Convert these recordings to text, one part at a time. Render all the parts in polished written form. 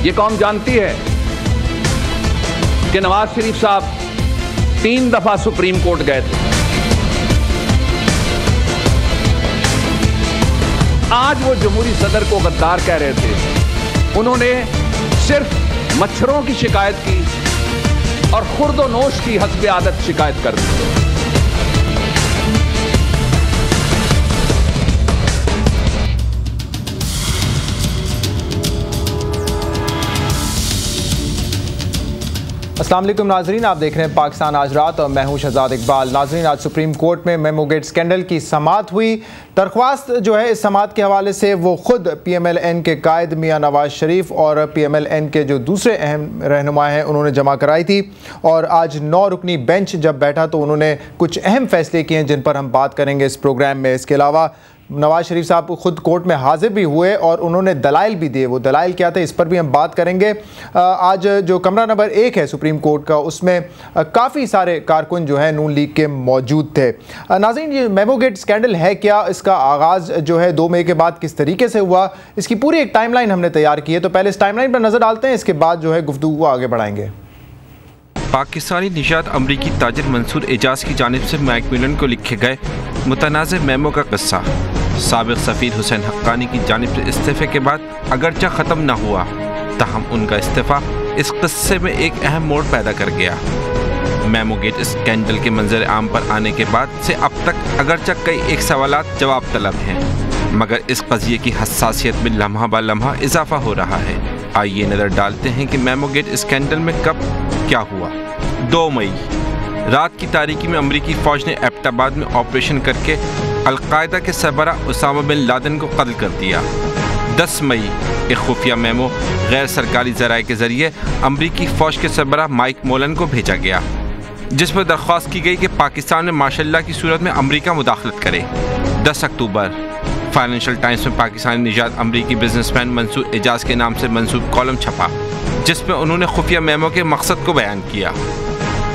ये कौम जानती है कि नवाज शरीफ साहब 3 दफा सुप्रीम कोर्ट गए थे। आज वो जमहूरी सदर को गद्दार कह रहे थे। उन्होंने सिर्फ मच्छरों की शिकायत की और खुर्दोनोश की हस्बे आदत शिकायत कर दी। अस्सलाम वालेकुम नाजरीन, आप देख रहे हैं पाकिस्तान आज रात और मैं हूं शहजाद इकबाल। नाजरीन, आज सुप्रीम कोर्ट में मेमो गेट स्कैंडल की समाअत हुई। दरख्वास्त जो है इस समाअत के हवाले से वो खुद PMLN के कायद मियां नवाज शरीफ और PMLN के जो दूसरे अहम रहनुमा हैं उन्होंने जमा कराई थी। और आज 9 रुकनी बेंच जब बैठा तो उन्होंने कुछ अहम फैसले किए हैं जिन पर हम बात करेंगे इस प्रोग्राम में। इसके अलावा नवाज शरीफ साहब खुद कोर्ट में हाजिर भी हुए और उन्होंने दलाइल भी दिए। वो दलाइल क्या थे इस पर भी हम बात करेंगे। आज जो कमरा नंबर 1 है सुप्रीम कोर्ट का, उसमें काफ़ी सारे कारकुन जो है नून लीग के मौजूद थे। नाज़रीन, ये मेमो गेट स्कैंडल है क्या, इसका आगाज़ जो है 2 मई के बाद किस तरीके से हुआ, इसकी पूरी एक टाइमलाइन हमने तैयार की है। तो पहले इस टाइमलाइन पर नज़र डालते हैं, इसके बाद जो है गुफ्तगू को आगे बढ़ाएंगे। पाकिस्तानी निजात अमरीकी ताजिर मंसूर एजाज की जानिब से माइक मिलन को लिखे गए मुतनाज़ मेमो का किस्सा साबिक़ सफ़ीर हुसैन हक्कानी की जानिब से इस्तीफ़े के बाद अगरचे ख़त्म न हुआ, ताहम उनका इस्तीफ़ा इस किस्से में एक अहम मोड़ पैदा कर गया। मेमो गेट स्कैंडल के मंजर आम पर आने के बाद से अब तक अगरचे कई एक सवालात जवाब तलब हैं, मगर इस कज़िये की हसासियत में लम्हा ब लम्हा इजाफा हो रहा है। आइए नज़र डालते हैं कि मेमो गेट स्कैंडल में कब क्या हुआ। 2 मई रात की तारीकी में अमरीकी फ़ौज ने एबटाबाद में ऑपरेशन करके अलकायदा के सरबरा उसामा बिन लादेन को कत्ल कर दिया। 10 मई एक खुफिया मेमो गैर सरकारी ज़राए के ज़रिए अमरीकी फ़ौज के सरबरा माइक मोलन को भेजा गया, जिस पर दरख्वास्त की गई कि पाकिस्तान में मार्शल लॉ की सूरत में अमरीका मुदाखलत करे। 10 अक्टूबर फाइनेंशियल टाइम्स में पाकिस्तानी निजात अमरीकी बिजनेसमैन मंसूर एजाज के नाम से मंसूब कॉलम छपा, जिसमें उन्होंने खुफिया मेमो के मकसद को बयान किया।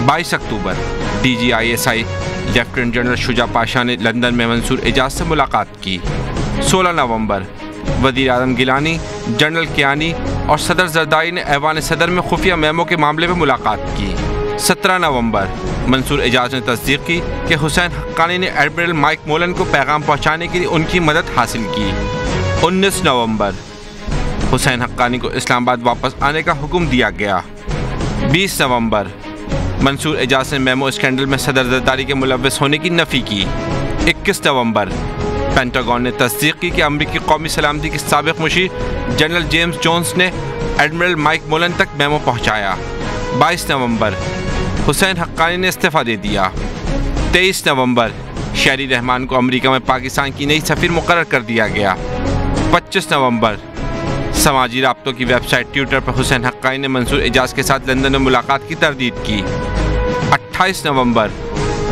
22 अक्टूबर DGISI lieutenant general Shuja Pasha ने लंदन में मंसूर एजाज से मुलाकात की। 16 नवंबर वज़ीर आज़म गिलानी, जनरल कियानी और सदर जरदारी ने ऐवान सदर में खुफिया मेमो के मामले में मुलाकात की। 17 नवंबर मंसूर एजाज ने तस्दीक की कि हुसैन हक्कानी ने एडमिरल माइक मोलन को पैगाम पहुँचाने के लिए उनकी मदद हासिल की। 19 नवंबर हुसैन हक्कानी को इस्लामाबाद वापस आने का हुक्म दिया गया। 20 नवंबर मंसूर एजाज ने मेमो स्कैंडल में सदर जरदारी के मुलव्वस होने की नफ़ी की। 21 नवंबर पेंटागन ने तस्दीक की कि अमरीकी कौमी सलामती के साबिक़ मुशीर जनरल जेम्स जोन्स ने एडमिरल माइक मोलन तक मेमो पहुँचाया। 22 नवंबर हुसैन हक्कानी ने इस्तीफ़ा दे दिया। 23 नवंबर शहरी रहमान को अमरीका में पाकिस्तान की नई सफ़ीर मुकर्रर कर दिया गया। 25 नवंबर समाजी राब्तों की वेबसाइट ट्विटर पर हुसैन हक्कानी ने मंसूर एजाज के साथ लंदन में मुलाकात की तरदीद की। 28 नवंबर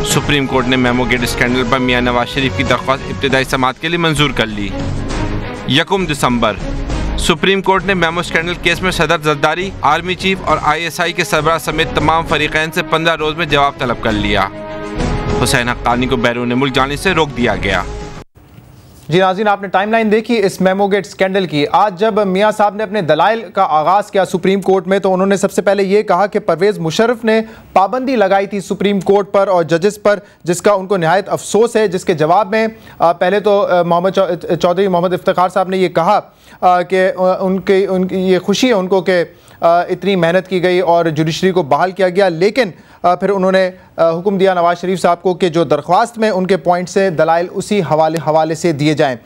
सुप्रीम कोर्ट ने मेमो गेट स्कैंडल पर मियां नवाज शरीफ की दरख्वास्त इब्तिदाई समाअत के लिए मंजूर कर ली। 1 दिसंबर सुप्रीम कोर्ट ने मेमो स्कैंडल केस में सदर जरदारी, आर्मी चीफ और ISI के सरबराह समेत तमाम फरीकैन से 15 रोज़ में जवाब तलब कर लिया। हुसैन हक्कानी को बैरून मुल्क जाने से रोक दिया गया। जी नाज़रीन, आपने टाइमलाइन देखी इस मेमो गेट स्कैंडल की। आज जब मियां साहब ने अपने दलाइल का आगाज़ किया सुप्रीम कोर्ट में, तो उन्होंने सबसे पहले ये कहा कि परवेज़ मुशर्रफ ने पाबंदी लगाई थी सुप्रीम कोर्ट पर और जजेस पर, जिसका उनको निहायत अफसोस है। जिसके जवाब में पहले तो चौधरी मोहम्मद इफ्तिखार साहब ने ये कहा कि उनकी ये खुशी है उनको कि इतनी मेहनत की गई और जुडिशरी को बहाल किया गया, लेकिन फिर उन्होंने हुक्म दिया नवाज शरीफ साहब को कि जो दरख्वास्त में उनके पॉइंट से दलाइल उसी हवाले से दिए जाएं।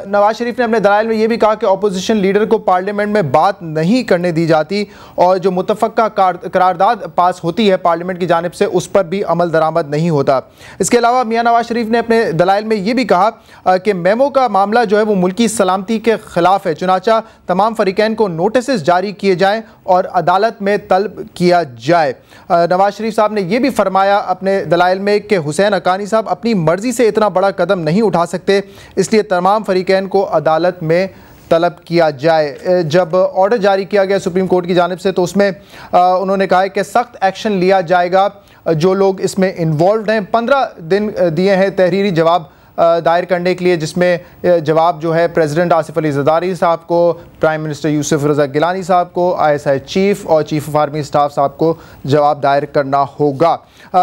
नवाज शरीफ ने अपने दलाइल में ये भी कहा कि अपोजिशन लीडर को पार्लियामेंट में बात नहीं करने दी जाती और जो मुतफ़क्का करारदाद पास होती है पार्लियामेंट की जानिब से उस पर भी अमल दरामद नहीं होता। इसके अलावा मियां नवाज शरीफ ने अपने दलाइल में ये भी कहा कि मेमो का मामला जो है वो मुल्की सलामती के ख़िलाफ़ है, चुनाचा तमाम फ़रीक़ैन को नोटिस जारी किए जाएँ और अदालत में तलब किया जाए। नवाज शरीफ साहब ने यह भी फरमाया अपने दलाइल में कि हुसैन हक्कानी साहब अपनी मर्ज़ी से इतना बड़ा कदम नहीं उठा सकते, इसलिए तमाम फरीकैन को अदालत में तलब किया जाए। जब ऑर्डर जारी किया गया सुप्रीम कोर्ट की जानिब से तो उसमें उन्होंने कहा है कि सख्त एक्शन लिया जाएगा जो लोग इसमें इन्वॉल्व हैं। 15 दिन दिए हैं तहरीरी जवाब दायर करने के लिए, जिसमें जवाब जो है प्रेसिडेंट आसिफ अली ज़रदारी साहब को, प्राइम मिनिस्टर यूसुफ रज़ा गिलानी साहब को, ISI चीफ और चीफ ऑफ आर्मी स्टाफ साहब को जवाब दायर करना होगा।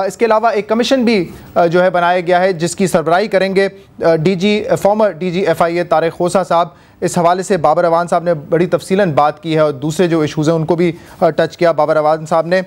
इसके अलावा एक कमीशन भी जो है बनाया गया है जिसकी सरबराही करेंगे फॉर्मर DG FIA तारिक खोसा साहब। इस हवाले से बाबर अवान साहब ने बड़ी तफसीलन बात की है और दूसरे जो इशूज़ हैं उनको भी टच किया बाबर अवान साहब ने।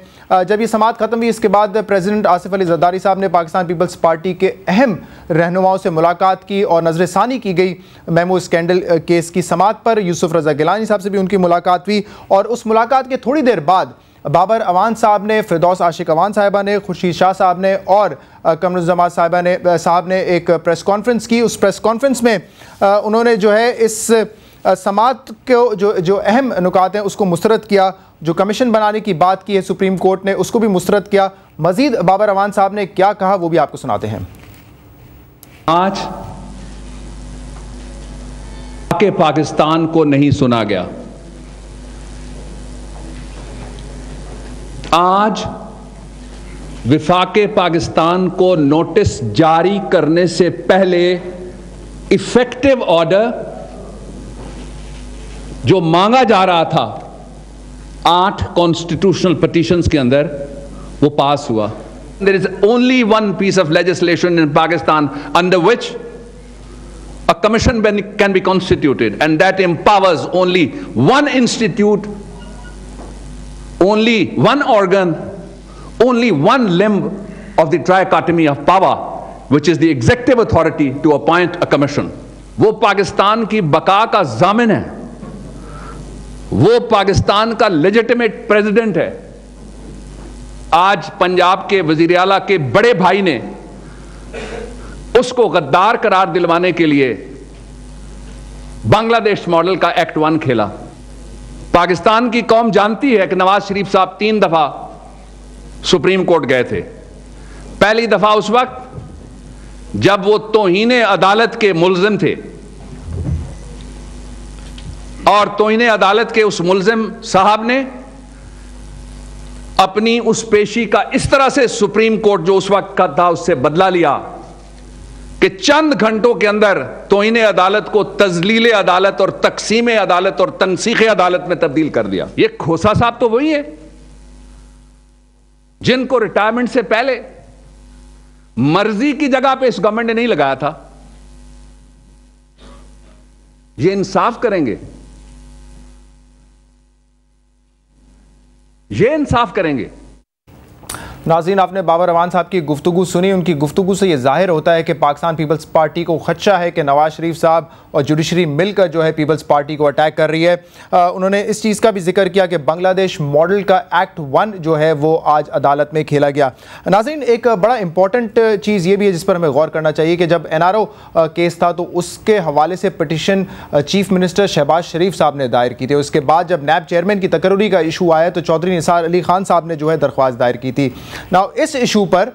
जब ये समाअत ख़त्म हुई इसके बाद प्रेसिडेंट आसिफ अली ज़रदारी साहब ने पाकिस्तान पीपल्स पार्टी के अहम रहनुमाओं से मुलाकात की और नज़रसानी की गई मेमो स्कैंडल केस की समाअत पर। यूसुफ रज़ा गिलानी साहब से भी उनकी मुलाकात हुई और उस मुलाकात के थोड़ी देर बाद बाबर अवान साहब ने, फिरदौस आशिक अवान साहिबा ने, खुर्शीद शाह साहब ने और कमरुज़्ज़मा साहब ने एक प्रेस कॉन्फ्रेंस की। उस प्रेस कॉन्फ्रेंस में उन्होंने जो है इस समाअत को जो अहम नुकात हैं उसको मुस्तरद किया। जो कमीशन बनाने की बात की है सुप्रीम कोर्ट ने उसको भी मुस्तरद किया। मज़ीद बाबर अवान साहब ने क्या कहा वो भी आपको सुनाते हैं। आज के पाकिस्तान को नहीं सुना गया। आज विफाके पाकिस्तान को नोटिस जारी करने से पहले इफेक्टिव ऑर्डर जो मांगा जा रहा था 8 कॉन्स्टिट्यूशनल पिटीशंस के अंदर, वो पास हुआ। There is only one piece of legislation in Pakistan under which a commission can be constituted, and that empowers only one institute, only one organ, only one limb of the trichotomy of power, which is the executive authority, to appoint a commission. वो पाकिस्तान की बका का जामिन है, वो पाकिस्तान का legitimate president है। आज पंजाब के वजीर आला के बड़े भाई ने उसको गद्दार करार दिलवाने के लिए बांग्लादेश मॉडल का एक्ट 1 खेला। पाकिस्तान की कौम जानती है कि नवाज शरीफ साहब 3 दफा सुप्रीम कोर्ट गए थे। पहली दफा उस वक्त जब वो तौहीने अदालत के मुल्जिम थे और तौहीने अदालत के उस मुल्जिम साहब ने अपनी उस पेशी का इस तरह से सुप्रीम कोर्ट जो उस वक्त का था उससे बदला लिया कि चंद घंटों के अंदर तौहीने अदालत को तजलील अदालत और तकसीम अदालत और तनसीख अदालत में तब्दील कर दिया। ये खोसा साहब तो वही है जिनको रिटायरमेंट से पहले मर्जी की जगह पे इस गवर्नमेंट ने नहीं लगाया था। ये इंसाफ करेंगे, ये इंसाफ करेंगे। नाज़रीन, आपने बाबर अवान साहब की गुफ्तगू सुनी। उनकी गुफ्तगू से ये जाहिर होता है कि पाकिस्तान पीपल्स पार्टी को खदशा है कि नवाज शरीफ साहब और जुडिशरी मिलकर जो है पीपल्स पार्टी को अटैक कर रही है। उन्होंने इस चीज़ का भी जिक्र किया कि बांग्लादेश मॉडल का एक्ट 1 जो है वो आज अदालत में खेला गया। नाज़रीन, एक बड़ा इंपॉर्टेंट चीज़ ये भी है जिस पर हमें गौर करना चाहिए कि जब NRO केस था तो उसके हवाले से पिटिशन चीफ मिनिस्टर शहबाज शरीफ साहब ने दायर की थी। उसके बाद जब नैब चेयरमैन की तकर्री का इशू आया तो चौधरी निसार अली खान साहब ने जो है दरख्वास्त दायर की थी। नाउ इस इशू पर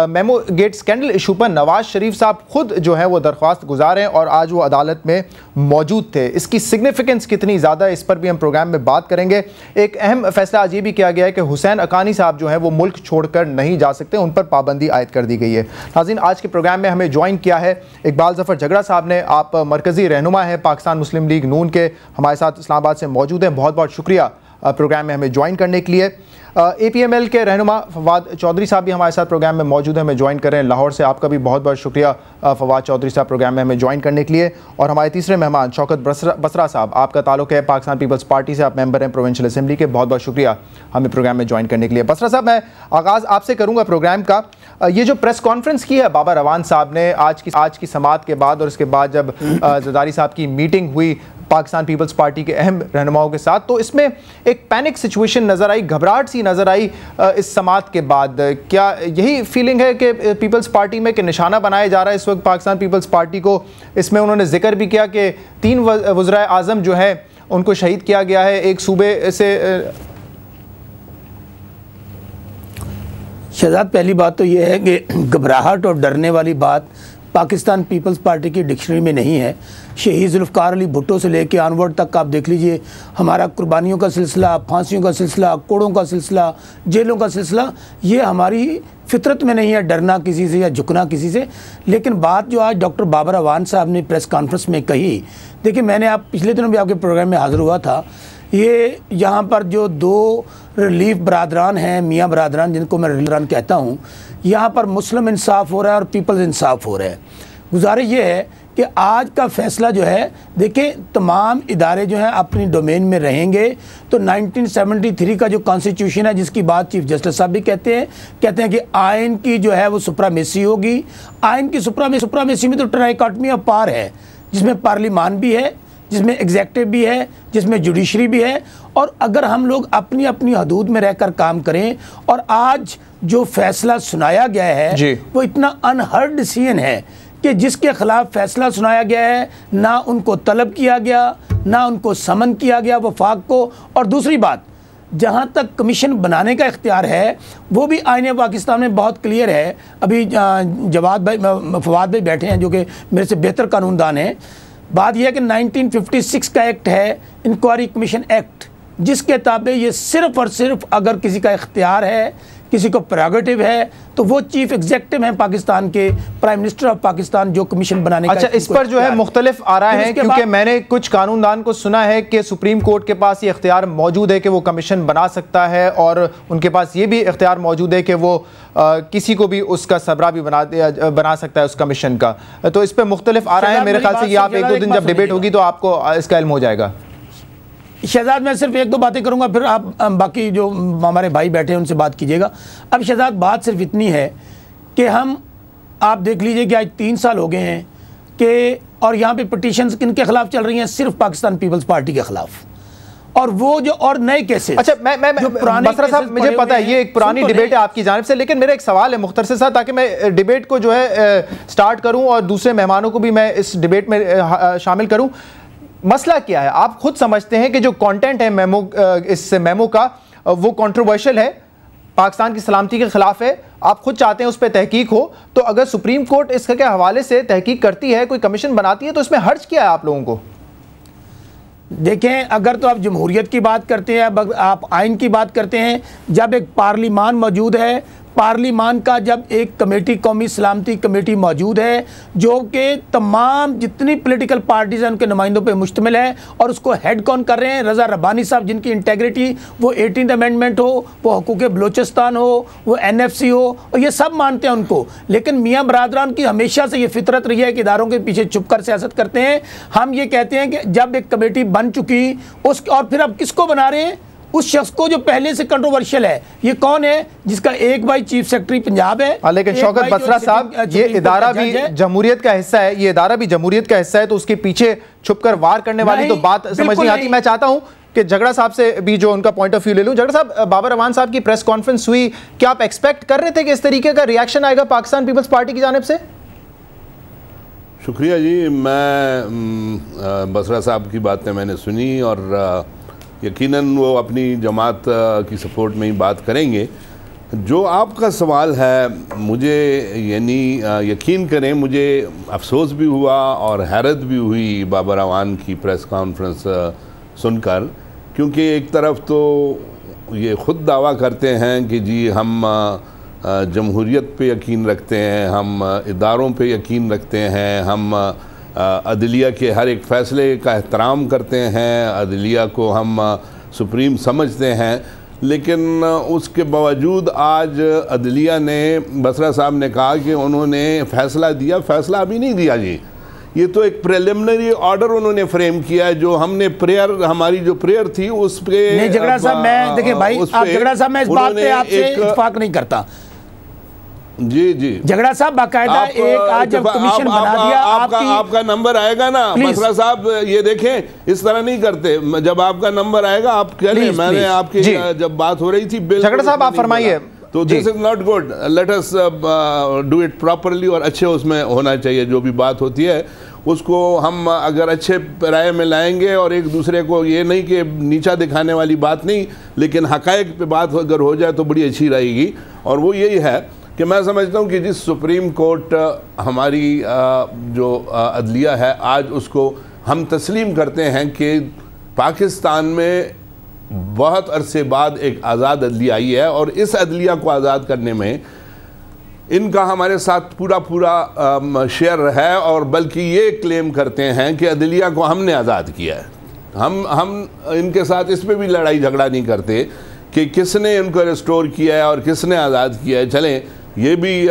मेमो गेट स्कैंडल इशू पर नवाज शरीफ साहब खुद जो है वो दरख्वास्त गुजार हैं और आज वो अदालत में मौजूद थे। इसकी सिग्निफिकेंस कितनी ज़्यादा है इस पर भी हम प्रोग्राम में बात करेंगे। एक अहम फैसला आज ये भी किया गया है कि हुसैन अकानी साहब जो है वो मुल्क छोड़कर नहीं जा सकते, उन पर पाबंदी आयद कर दी गई है। नाज़रीन, आज के प्रोग्राम में हमें ज्वाइन किया है इकबाल ज़फ़र झगड़ा साहब ने। आप मरकज़ी रहनुमा हैं पाकिस्तान मुस्लिम लीग नून के, हमारे साथ इस्लामाबाद से मौजूद हैं। बहुत बहुत शुक्रिया प्रोग्राम में हमें ज्वाइन करने के लिए। APML के रहनुमा फवाद चौधरी साहब भी हमारे साथ प्रोग्राम में मौजूद हैं, हमें ज्वाइन कर रहे हैं लाहौर से। आपका भी बहुत बहुत शुक्रिया फवाद चौधरी साहब प्रोग्राम में हमें ज्वाइन करने के लिए। और हमारे तीसरे मेहमान शौकत बसरा साहब, आपका ताल्लुक है पाकिस्तान पीपल्स पार्टी से, आप मेंबर हैं प्रोविंशियल असेंबली के। बहुत बहुत शुक्रिया हमें प्रोग्राम में ज्वाइन करने के लिए। बसरा साहब, मैं आगाज़ आपसे करूँगा प्रोग्राम का। ये जो प्रेस कॉन्फ्रेंस की है बाबर अवान साहब ने आज की समाअत के बाद और इसके बाद जब ज़रदारी साहब की मीटिंग हुई पाकिस्तान पीपल्स पार्टी के अहम रहनुमाओं के साथ, तो इसमें एक पैनिक सिचुएशन नज़र आई, घबराहट सी नज़र आई इस समाअत के बाद। क्या यही फीलिंग है कि पीपल्स पार्टी में कि निशाना बनाया जा रहा है इस वक्त पाकिस्तान पीपल्स पार्टी को? इसमें उन्होंने जिक्र भी किया कि 3 वज़राए आज़म जो है उनको शहीद किया गया है एक सूबे से। शहजाद, पहली बात तो यह है कि घबराहट और डरने वाली बात पाकिस्तान पीपल्स पार्टी की डिक्शनरी में नहीं है। शहीद जुल्फ़िकार अली भुट्टो से लेके ऑनवर्ड तक आप देख लीजिए, हमारा कुर्बानियों का सिलसिला, फांसियों का सिलसिला, कोड़ों का सिलसिला, जेलों का सिलसिला, ये हमारी फितरत में नहीं है डरना किसी से या झुकना किसी से। लेकिन बात जो आज डॉक्टर बाबर अवान साहब ने प्रेस कॉन्फ्रेंस में कही, देखिए मैंने आप पिछले दिनों भी आपके प्रोग्राम में हाज़िर हुआ था, ये यहाँ पर जो दो रिलीफ बरादरान हैं, मियाँ बरादरान जिनको मैं बरादरान कहता हूँ, यहाँ पर मुस्लिम इंसाफ हो रहा है और पीपल्स इंसाफ हो रहा है। गुजारिश ये है कि आज का फैसला जो है, देखिए तमाम इदारे जो हैं अपनी डोमेन में रहेंगे, तो 1973 का जो कॉन्स्टिट्यूशन है जिसकी बात चीफ जस्टिस साहब भी कहते हैं कि आइन की जो है वो सुप्रामेसी होगी। आइन की सुप्रामेसी में तो ट्राइकॉटमी ऑफ पावर है, जिसमें पार्लिमान भी है, जिसमें एग्जेक्टिव भी है, जिसमें जुडिशरी भी है। और अगर हम लोग अपनी अपनी हदूद में रहकर काम करें, और आज जो फैसला सुनाया गया है वो इतना अनहर्ड डिसीजन है कि जिसके खिलाफ फैसला सुनाया गया है, ना उनको तलब किया गया, ना उनको समन किया गया वफाक को। और दूसरी बात, जहाँ तक कमीशन बनाने का इख्तियार है वो भी आईने पाकिस्तान में बहुत क्लियर है। अभी फवाद भाई बैठे हैं जो कि मेरे से बेहतर कानूनदान हैं। बात यह है कि 1956 का एक्ट है, इंक्वायरी कमीशन एक्ट, जिसके ताबे ये सिर्फ और सिर्फ अगर किसी का इख्तियार है, किसी को प्रेरोगेटिव है, तो वो चीफ एग्जेक्टिव हैं पाकिस्तान के, प्राइम मिनिस्टर ऑफ पाकिस्तान, जो कमीशन बनाने का। अच्छा, इस पर जो है मुख्तलिफ आ रहा है, क्योंकि मैंने कुछ कानूनदान को सुना है कि सुप्रीम कोर्ट के पास ये इख्तियार मौजूद है कि वो कमीशन बना सकता है, और उनके पास ये भी इख्तियार मौजूद है कि वो किसी को भी उसका सबरा भी बना सकता है उस कमीशन का। तो इस पर मुख्तलिफ आ रहा है। मेरे ख्याल से ये आप एक दो दिन जब डिबेट होगी तो आपको इसका इल्म हो जाएगा। शहजाद, मैं सिर्फ एक दो बातें करूंगा, फिर आप बाकी जो हमारे भाई बैठे हैं उनसे बात कीजिएगा। अब शहजाद, बात सिर्फ इतनी है कि आप देख लीजिए कि आज 3 साल हो गए हैं कि, और यहाँ पे पिटीशंस किनके खिलाफ चल रही हैं? सिर्फ पाकिस्तान पीपल्स पार्टी के खिलाफ। और वो जो और नए केसेस, अच्छा मैं बसरा साहब, मुझे पता है ये एक पुरानी डिबेट है आपकी जानिब से, लेकिन मेरा एक सवाल है मुख्तसर सा, ताकि मैं डिबेट को जो है स्टार्ट करूँ और दूसरे मेहमानों को भी मैं इस डिबेट में शामिल करूँ। मसला क्या है? आप खुद समझते हैं कि जो कंटेंट है इस मेमो का वो कंट्रोवर्शियल है, पाकिस्तान की सलामती के खिलाफ है, आप खुद चाहते हैं उस पर तहकीक हो, तो अगर सुप्रीम कोर्ट इसके हवाले से तहकीक करती है, कोई कमीशन बनाती है, तो इसमें हर्ज क्या है आप लोगों को? देखें, अगर तो आप जमहूरियत की बात करते हैं, आप आइन की बात करते हैं, जब एक पार्लिमान मौजूद है, पार्लिमान का जब एक कमेटी, कौमी सलामती कमेटी मौजूद है, जो कि तमाम जितनी पॉलिटिकल पार्टीज हैं उनके नुमाइंदों पे मुश्तमिल है, और उसको हेड कौन कर रहे हैं? रज़ा रब्बानी साहब, जिनकी इंटेग्रिटी, वो 18th अमेंडमेंट हो, वो हकूक़ बलोचिस्तान हो, वो NFC हो, और ये सब मानते हैं उनको। लेकिन मियाँ बरादरान की हमेशा से ये फितरत रही है कि इदारों के पीछे छुप कर सियासत करते हैं। हम ये कहते हैं कि जब एक कमेटी बन चुकी, और फिर अब किसको बना रहे हैं? उस शख्स को जो पहले से कंट्रोवर्शियल है। ये कौन है? जिसका एक भाई चीफ सेक्रेटरी पंजाब है। लेकिन शौकत बसरा साहब, ये इदारा भी जमहूरियत का हिस्सा है, ये इदारा भी जमहूरियत का हिस्सा है, तो उसके पीछे छुपकर वार करने वाली तो बात समझ नहीं आती। मैं चाहता हूं कि झगड़ा साहब से भी जो उनका पॉइंट ऑफ व्यू ले लूं। झगड़ा साहब, बाबर अवान साहब की प्रेस कॉन्फ्रेंस हुई, क्या आप एक्सपेक्ट कर रहे थे कि इस तरीके का रिएक्शन आएगा पाकिस्तान पीपल्स पार्टी की जानिब से? शुक्रिया जी। मैं बसरा साहब की बातें मैंने सुनी, और यकीनन वो अपनी जमात की सपोर्ट में ही बात करेंगे। जो आपका सवाल है, मुझे यानी यकीन करें, मुझे अफसोस भी हुआ और हैरत भी हुई बाबर अवान की प्रेस कॉन्फ्रेंस सुनकर, क्योंकि एक तरफ तो ये ख़ुद दावा करते हैं कि जी हम जमहूरियत पे यकीन रखते हैं, हम इदारों पे यकीन रखते हैं, हम अदलिया के हर एक फ़ैसले का एहतराम करते हैं, अदलिया को हम सुप्रीम समझते हैं, लेकिन उसके बावजूद आज अदलिया ने, बसरा साहब ने कहा कि उन्होंने फ़ैसला दिया। फ़ैसला अभी नहीं दिया जी, ये तो एक प्रिलिमिनरी ऑर्डर उन्होंने फ्रेम किया है, जो हमने प्रेयर, हमारी जो प्रेयर थी उस पे। नहीं झगड़ा साहब, मैं देखिए भाई, आप झगड़ा साहब, मैं इस बात पे आपसे इत्तेफाक नहीं करता। जी झगड़ा साहब, बाकायदा एक आज जब कमीशन बना दिया, आपका नंबर आएगा ना बसरा साहब, ये देखें इस तरह नहीं करते। जब आपका नंबर आएगा आप कह लें, मैंने आपकी जब बात हो रही थी, झगड़ा साहब आप फरमाइए। तो this is not good, let us do it properly, और अच्छे उसमें होना चाहिए। जो भी बात होती है उसको हम अगर अच्छे राय में लाएंगे, और एक दूसरे को ये नहीं कि नीचा दिखाने वाली बात नहीं, लेकिन हकायक पे बात अगर हो जाए तो बड़ी अच्छी रहेगी। और वो यही है कि मैं समझता हूँ कि जिस सुप्रीम कोर्ट हमारी जो अदलिया है आज उसको हम तस्लीम करते हैं कि पाकिस्तान में बहुत अरसे बाद एक आज़ाद अदलिया आई है और इस अदलिया को आज़ाद करने में इनका हमारे साथ पूरा शेयर है, और बल्कि ये क्लेम करते हैं कि अदलिया को हमने आज़ाद किया है। हम इनके साथ इस पर भी लड़ाई झगड़ा नहीं करते कि किसने इनको रिस्टोर किया है और किसने आज़ाद किया है। चलें ये भी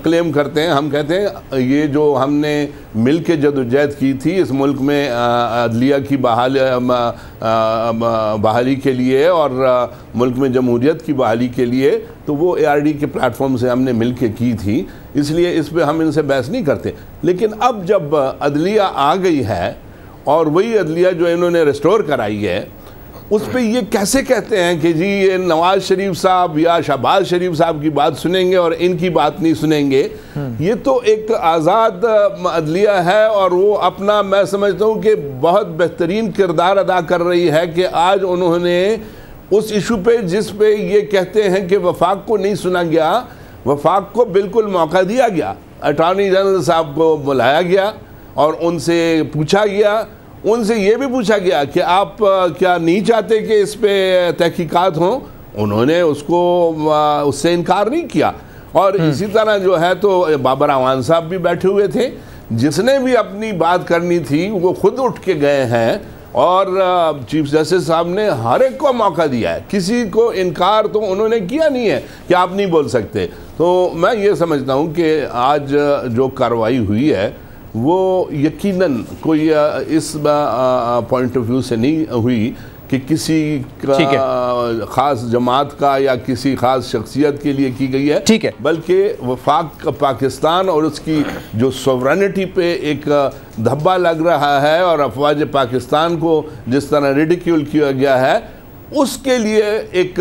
क्लेम करते हैं, हम कहते हैं ये जो हमने मिल के जदोजहद की थी इस मुल्क में अदलिया की बहाली के लिए और मुल्क में जमहूरियत की बहाली के लिए, तो वो ARD के प्लेटफॉर्म से हमने मिल के की थी, इसलिए इस पर हम इनसे बहस नहीं करते। लेकिन अब जब अदलिया आ गई है और वही अदलिया जो इन्होंने रिस्टोर कराई है, उस पर ये कैसे कहते हैं कि जी ये नवाज शरीफ साहब या शहबाज शरीफ साहब की बात सुनेंगे और इनकी बात नहीं सुनेंगे। ये तो एक आज़ाद अदलिया है और वो अपना, मैं समझता हूँ कि बहुत बेहतरीन किरदार अदा कर रही है कि आज उन्होंने उस इशू पे जिस पे ये कहते हैं कि वफाक को नहीं सुना गया, वफाक को बिल्कुल मौका दिया गया। अटॉर्नी जनरल साहब को बुलाया गया और उनसे पूछा गया, उनसे ये भी पूछा गया कि आप क्या नहीं चाहते कि इस पे तहकीकात हों, उन्होंने उससे इनकार नहीं किया। और इसी तरह जो है तो बाबर अवान साहब भी बैठे हुए थे, जिसने भी अपनी बात करनी थी वो खुद उठ के गए हैं और चीफ जस्टिस साहब ने हर एक को मौका दिया है, किसी को इनकार तो उन्होंने किया नहीं है कि आप नहीं बोल सकते। तो मैं ये समझता हूँ कि आज जो कार्रवाई हुई है वो यकीनन कोई इस पॉइंट ऑफ व्यू से नहीं हुई कि किसी ख़ास जमात का या किसी ख़ास शख्सियत के लिए की गई है, ठीक है, बल्कि वफाक पाकिस्तान और उसकी जो सोवरेनिटी पे एक धब्बा लग रहा है और अफवाज पाकिस्तान को जिस तरह रिडिक्यूल किया गया है उसके लिए एक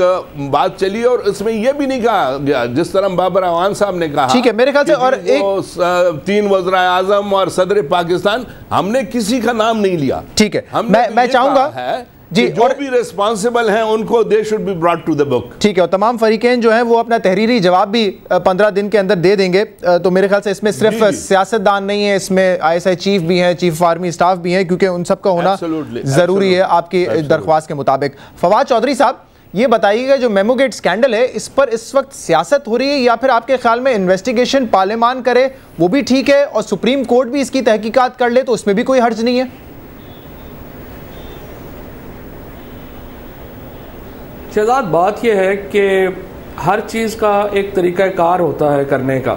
बात चली। और इसमें यह भी नहीं कहा गया जिस तरह बाबर अवान साहब ने कहा, ठीक है मेरे ख्याल से, और एक 3 वज़ीर आज़म और सदर पाकिस्तान, हमने किसी का नाम नहीं लिया। ठीक है, मैं चाहूंगा है जी, जो भी रिस्पॉन्सिबल हैं उनको they should be brought to the book. ठीक है, और तमाम फरीकें जो हैं वो अपना तहरीरी जवाब भी 15 दिन के अंदर दे देंगे। तो मेरे ख्याल से इसमें सिर्फ सियासतदान नहीं है, इसमें ISI चीफ भी हैं, चीफ ऑफ आर्मी स्टाफ भी हैं, क्योंकि उन सब का होना जरूरी है आपकी दरख्वास्त के मुताबिक। फवाद चौधरी साहब, ये बताइएगा जो मेमोगेट स्कैंडल है इस पर इस वक्त सियासत हो रही है या फिर आपके ख्याल में इन्वेस्टिगेशन पार्लियामान करे वो भी ठीक है और सुप्रीम कोर्ट भी इसकी तहकीकात कर ले तो उसमें भी कोई हर्ज नहीं है? शहजाद, बात यह है कि हर चीज़ का एक तरीक़ाकार होता है करने का।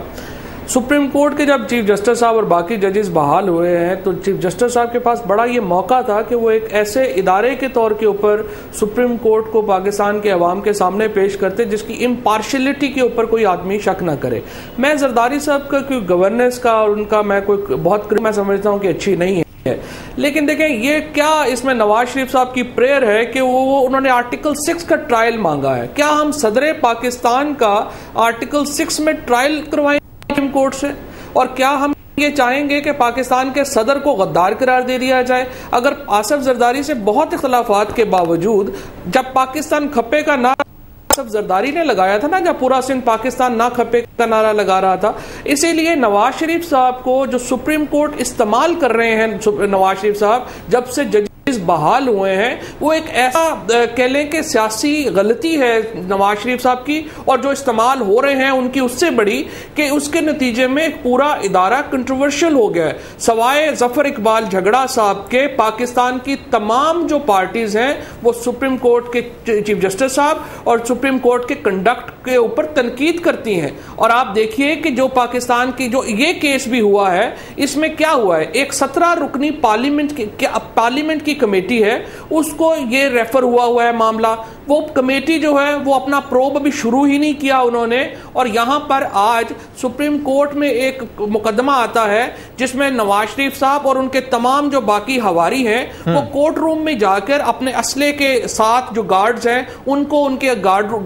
सुप्रीम कोर्ट के जब चीफ जस्टिस साहब और बाकी जजेस बहाल हुए हैं तो चीफ जस्टिस साहब के पास बड़ा ये मौका था कि वो एक ऐसे इदारे के तौर के ऊपर सुप्रीम कोर्ट को पाकिस्तान के अवाम के सामने पेश करते जिसकी इम्पार्शलिटी के ऊपर कोई आदमी शक ना करे। मैं जरदारी साहब का कोई गवर्नेंस का और उनका मैं कोई बहुत मैं समझता हूँ कि अच्छी नहीं है, लेकिन देखें ये क्या इसमें नवाज शरीफ साहब की प्रेयर है कि वो उन्होंने आर्टिकल 6 का ट्रायल मांगा है। क्या हम सदर पाकिस्तान का आर्टिकल 6 में ट्रायल करवाएं सुप्रीम कोर्ट से? और क्या हम ये चाहेंगे कि पाकिस्तान के सदर को गद्दार करार दे दिया जाए? अगर आसिफ जरदारी से बहुत इख्तलाफात के बावजूद जब पाकिस्तान खप्पे का नारा आसिफ जरदारी ने लगाया था ना, जब पूरा सिंध पाकिस्तान ना खप्पे का नारा लगा रहा था, इसीलिए नवाज शरीफ साहब को जो सुप्रीम कोर्ट इस्तेमाल कर रहे हैं, नवाज शरीफ साहब जब से जजेस बहाल हुए हैं, वो एक ऐसा कह लें कि सियासी गलती है नवाज शरीफ साहब की और जो इस्तेमाल हो रहे हैं उनकी उससे बड़ी कि उसके नतीजे में एक पूरा इदारा कंट्रोवर्शियल हो गया है। सवाए जफर इकबाल झगड़ा साहब के पाकिस्तान की तमाम जो पार्टीज हैं वो सुप्रीम कोर्ट के चीफ जस्टिस साहब और सुप्रीम कोर्ट के कंडक्ट के ऊपर तनकीद करती हैं। और आप देखिए कि जो पाकिस्तान की जो ये केस भी हुआ है इसमें क्या हुआ है, एक 17 रुकनी पार्लियामेंट की कमेटी है उसको ये रेफर हुआ है मामला। वो कमेटी जो है वो अपना प्रोब अभी शुरू ही नहीं किया उन्होंने, और यहां पर आज सुप्रीम कोर्ट में एक मुकदमा आता है जिसमें नवाज शरीफ साहब और उनके तमाम जो बाकी हवारी हैं वो कोर्ट रूम में जाकर अपने असले के साथ जो गार्ड्स हैं उनको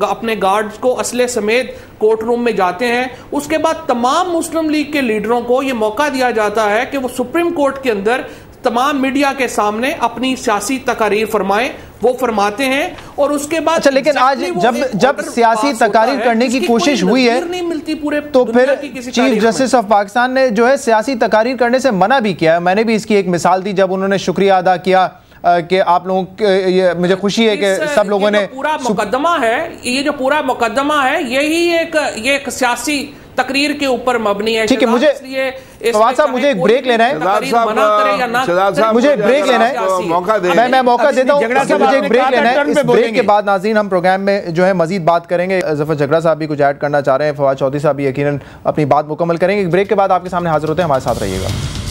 अपने गार्ड्स को असले समेत कोर्ट रूम में जाते हैं। उसके बाद तमाम मुस्लिम लीग के लीडरों को यह मौका दिया जाता है कि वो सुप्रीम कोर्ट के अंदर तमाम मीडिया के सामने अपनी सियासी तकारीर फरमाएं। वो फरमाते हैं और उसके बाद अच्छा, लेकिन आज जब सियासी तकारीर करने की कोशिश हुई है नहीं मिलती पूरे तो फिर चीफ जस्टिस ऑफ पाकिस्तान ने जो है सियासी तकारीर करने से मना भी किया है। मैंने भी इसकी एक मिसाल दी जब उन्होंने शुक्रिया अदा किया कि आप लोगों के, मुझे खुशी है कि सब लोगों ने पूरा मुकदमा है, ये जो पूरा मुकदमा है यही एक सियासी तकरीर के ऊपर मबनी है। ठीक है, मुझे फवाद साहब मुझे एक ब्रेक लेना है, मुझे ब्रेक लेना है, मैं मौका देता हूँ, मुझे एक ब्रेक लेना है। इस ब्रेक के बाद नाज़रीन हम प्रोग्राम में जो है मजीद बात करेंगे। ज़फ़र झगड़ा साहब भी कुछ ऐड करना चाह रहे हैं, फवाद चौधरी साहब भी यकीनन अपनी बात मुकम्मल करेंगे। ब्रेक के बाद आपके सामने हाजिर होते हैं, हमारे साथ रहिएगा।